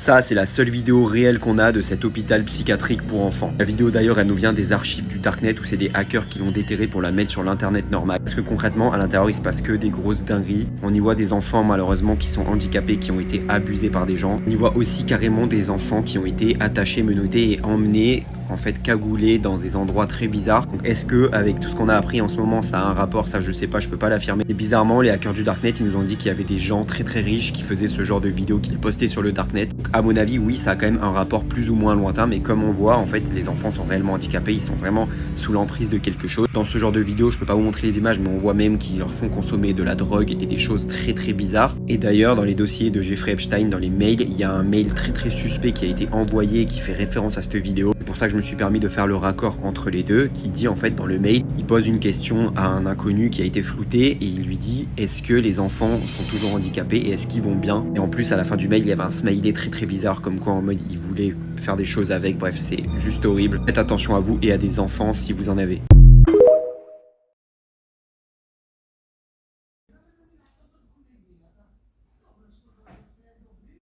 Ça, c'est la seule vidéo réelle qu'on a de cet hôpital psychiatrique pour enfants. La vidéo d'ailleurs, elle nous vient des archives du Darknet où c'est des hackers qui l'ont déterrée pour la mettre sur l'internet normal. Parce que concrètement, à l'intérieur, il se passe que des grosses dingueries. On y voit des enfants malheureusement qui sont handicapés, qui ont été abusés par des gens. On y voit aussi carrément des enfants qui ont été attachés, menottés et emmenés en fait cagoulés dans des endroits très bizarres. Donc est-ce que avec tout ce qu'on a appris en ce moment ça a un rapport? Ça je sais pas, je peux pas l'affirmer. Mais bizarrement les hackers du Darknet ils nous ont dit qu'il y avait des gens très riches qui faisaient ce genre de vidéos, qui les postaient sur le Darknet. Donc à mon avis oui, ça a quand même un rapport plus ou moins lointain, mais comme on voit en fait les enfants sont réellement handicapés, ils sont vraiment sous l'emprise de quelque chose. Dans ce genre de vidéos je peux pas vous montrer les images, mais on voit même qu'ils leur font consommer de la drogue et des choses très bizarres. Et d'ailleurs dans les dossiers de Jeffrey Epstein, dans les mails, il y a un mail très suspect qui a été envoyé qui fait référence à cette vidéo. C'est pour ça que je me suis permis de faire le raccord entre les deux, qui dit en fait dans le mail, il pose une question à un inconnu qui a été flouté et il lui dit est-ce que les enfants sont toujours handicapés et est-ce qu'ils vont bien? Et en plus à la fin du mail il y avait un smiley très bizarre comme quoi en mode il voulait faire des choses avec. Bref, c'est juste horrible. Faites attention à vous et à des enfants si vous en avez.